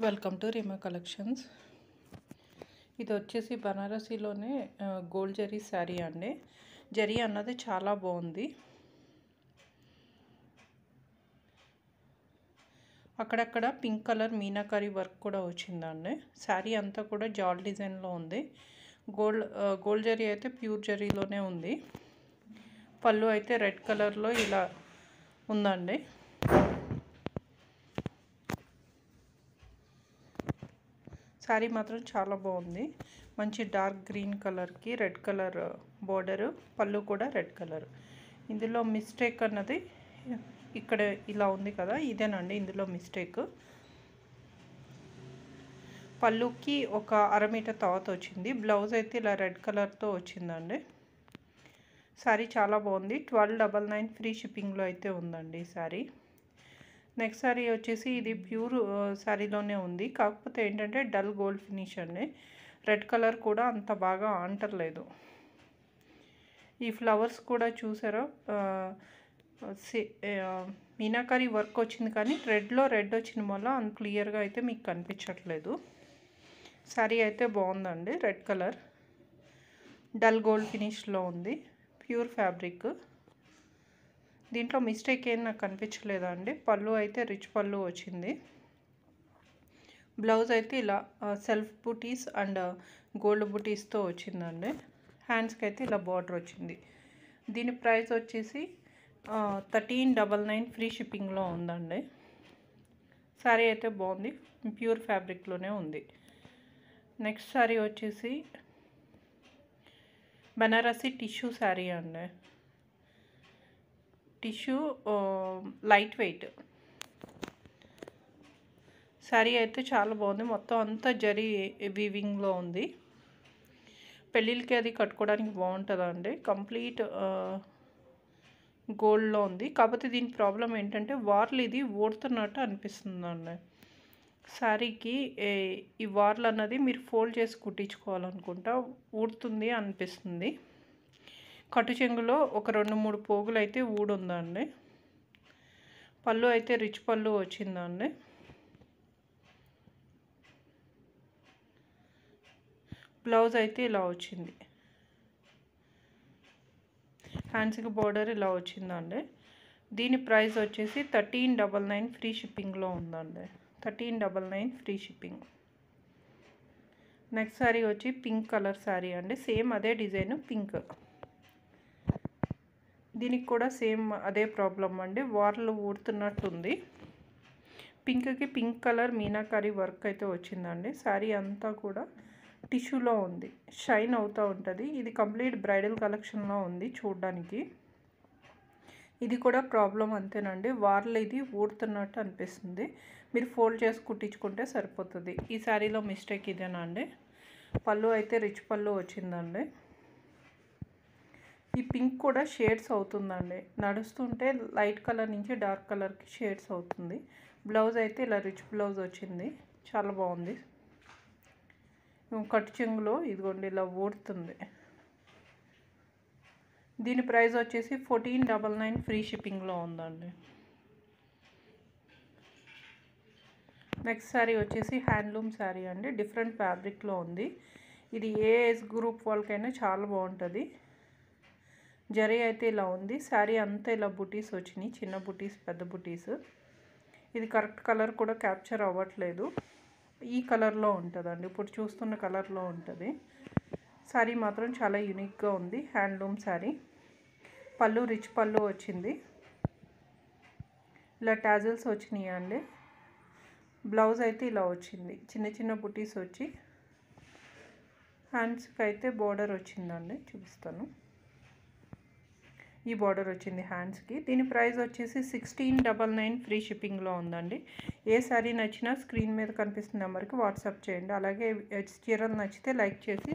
Welcome to Reema collections. ఇది వచ్చేసి బనారసీలోనే gold zari sari అండి. జరీ అన్నది చాలా బాగుంది. అక్కడక్కడ పింక్ కలర్ మీనాకరీ వర్క్ కూడా వచ్చిందండి. శారీ అంతా కూడా జాల్ డిజైన్లో ఉంది. గోల్డ్ జరీ అయితే ప్యూర్ జరీలోనే ఉంది. పళ్ళు అయితే రెడ్ కలర్లో ఇలా ఉందండి. శారీ మాత్రం చాలా బాగుంది. మంచి డార్క్ గ్రీన్ కలర్కి రెడ్ కలర్ బోర్డరు, పళ్ళు కూడా రెడ్ కలర్. ఇందులో మిస్టేక్ అన్నది ఇక్కడ ఇలా ఉంది కదా, ఇదేనండి ఇందులో మిస్టేక్. పళ్ళుకి ఒక 1/2 మీటర్ తర్వాత వచ్చింది. బ్లౌజ్ అయితే ఇలా రెడ్ కలర్తో వచ్చిందండి. శారీ చాలా బాగుంది. 1299 ఫ్రీ షిప్పింగ్లో అయితే ఉందండి ఈ శారీ. నెక్స్ట్ శారీ వచ్చేసి ఇది ప్యూర్ శారీలోనే ఉంది. కాకపోతే ఏంటంటే డల్ గోల్డ్ ఫినిష్ అండి. రెడ్ కలర్ కూడా అంత బాగా అంటర్లేదు. ఈ ఫ్లవర్స్ కూడా చూసారా, మీనాకరీ వర్క్ వచ్చింది కానీ రెడ్లో రెడ్ వచ్చిన వల్ల అంత క్లియర్గా అయితే మీకు కనిపించట్లేదు. శారీ అయితే బాగుందండి. రెడ్ కలర్ డల్ గోల్డ్ ఫినిష్లో ఉంది. Pure fabric. దీంట్లో మిస్టేక్ ఏం నాకు కనిపించలేదా అండి. పళ్ళు అయితే రిచ్ పళ్ళు వచ్చింది. బ్లౌజ్ అయితే ఇలా సెల్ఫ్ బుటీస్ అండ్ గోల్డ్ బుటీస్తో వచ్చిందండి. హ్యాండ్స్కి అయితే ఇలా బార్డర్ వచ్చింది. దీని ప్రైస్ వచ్చేసి 1399 ఫ్రీ షిప్పింగ్లో ఉందండి. శారీ అయితే బాగుంది. ప్యూర్ ఫ్యాబ్రిక్లోనే ఉంది. నెక్స్ట్ శారీ వచ్చేసి బనారసి టిష్యూ శారీ అండి. టిష్యూ లైట్ వెయిట్ శారీ అయితే చాలా బాగుంది. మొత్తం అంతా జరీ వీవింగ్లో ఉంది. పెళ్ళిళ్ళకి అది కట్టుకోవడానికి బాగుంటుందండి. కంప్లీట్ గోల్డ్లో ఉంది. కాకపోతే దీని ప్రాబ్లం ఏంటంటే వార్లు ఇది ఊడుతున్నట్టు అనిపిస్తుందండి. శారీకి ఈ వార్లు అన్నది మీరు ఫోల్డ్ చేసి కుట్టించుకోవాలనుకుంటా ఊడుతుంది అనిపిస్తుంది. కట్టు చెంగులో ఒక 2-3 పోగులు అయితే ఊడుందండి. పళ్ళు అయితే రిచ్ పళ్ళు వచ్చిందండి. బ్లౌజ్ అయితే ఇలా వచ్చింది. హ్యాండ్స్కి బోర్డర్ ఇలా వచ్చిందండి. దీని ప్రైస్ వచ్చేసి 1399 ఫ్రీ షిప్పింగ్లో ఉందండి. 1399 ఫ్రీ షిప్పింగ్. నెక్స్ట్ శారీ వచ్చి పింక్ కలర్ శారీ అండి. సేమ్ అదే డిజైన్ పింక్. దీనికి కూడా సేమ్ అదే ప్రాబ్లం అండి. వార్లు ఊడుతున్నట్టుంది. పింక్కి పింక్ కలర్ మీనాకరీ వర్క్ అయితే వచ్చిందండి. శారీ అంతా కూడా టిష్యూలో ఉంది. షైన్ అవుతూ ఉంటుంది. ఇది కంప్లీట్ బ్రైడల్ కలెక్షన్లో ఉంది చూడడానికి. ఇది కూడా ప్రాబ్లం అంతేనండి. వార్లు ఇది ఊడుతున్నట్టు అనిపిస్తుంది. మీరు ఫోల్డ్ చేసి కుట్టించుకుంటే సరిపోతుంది. ఈ శారీలో మిస్టేక్ ఇదేనా అండి. పళ్ళు అయితే రిచ్ పళ్ళు వచ్చిందండి. ఈ పింక్ కూడా షేడ్స్ అవుతుందండి. నడుస్తుంటే లైట్ కలర్ నుంచి డార్క్ కలర్కి షేడ్స్ అవుతుంది. బ్లౌజ్ అయితే ఇలా రిచ్ బ్లౌజ్ వచ్చింది. చాలా బాగుంది. కట్టు చెంగులో ఇదిగోండి ఇలా ఊడుతుంది. దీని ప్రైస్ వచ్చేసి 1499 ఫ్రీ షిప్పింగ్లో ఉందండి. నెక్స్ట్ శారీ వచ్చేసి హ్యాండ్లూమ్ శారీ అండి. డిఫరెంట్ ఫ్యాబ్రిక్లో ఉంది. ఇది ఏ ఏజ్ గ్రూప్ వాళ్ళకైనా చాలా బాగుంటుంది. జరీ అయితే ఇలా ఉంది. శారీ అంతా ఇలా బుటీస్ వచ్చినాయి. చిన్న బుటీస్, పెద్ద బుటీస్. ఇది కరెక్ట్ కలర్ కూడా క్యాప్చర్ అవ్వట్లేదు. ఈ కలర్లో ఉంటుందండి. ఇప్పుడు చూస్తున్న కలర్లో ఉంటుంది. శారీ మాత్రం చాలా యూనిక్గా ఉంది. హ్యాండ్లూమ్ శారీ. పళ్ళు రిచ్ పళ్ళు వచ్చింది. ఇలా టాజిల్స్ వచ్చినాయి అండి. బ్లౌజ్ అయితే ఇలా వచ్చింది. చిన్న చిన్న బుటీస్ వచ్చి హ్యాండ్స్కి అయితే బోర్డర్ వచ్చిందండి. చూపిస్తాను. ఈ బార్డర్ వచ్చింది హ్యాండ్స్కి. దీని ప్రైస్ వచ్చేసి 1699 ఫ్రీ షిప్పింగ్లో ఉందండి. ఏ శారీ నచ్చినా స్క్రీన్ మీద కనిపిస్తున్న నెంబర్కి వాట్సాప్ చేయండి. అలాగే చీరలు నచ్చితే లైక్ చేసి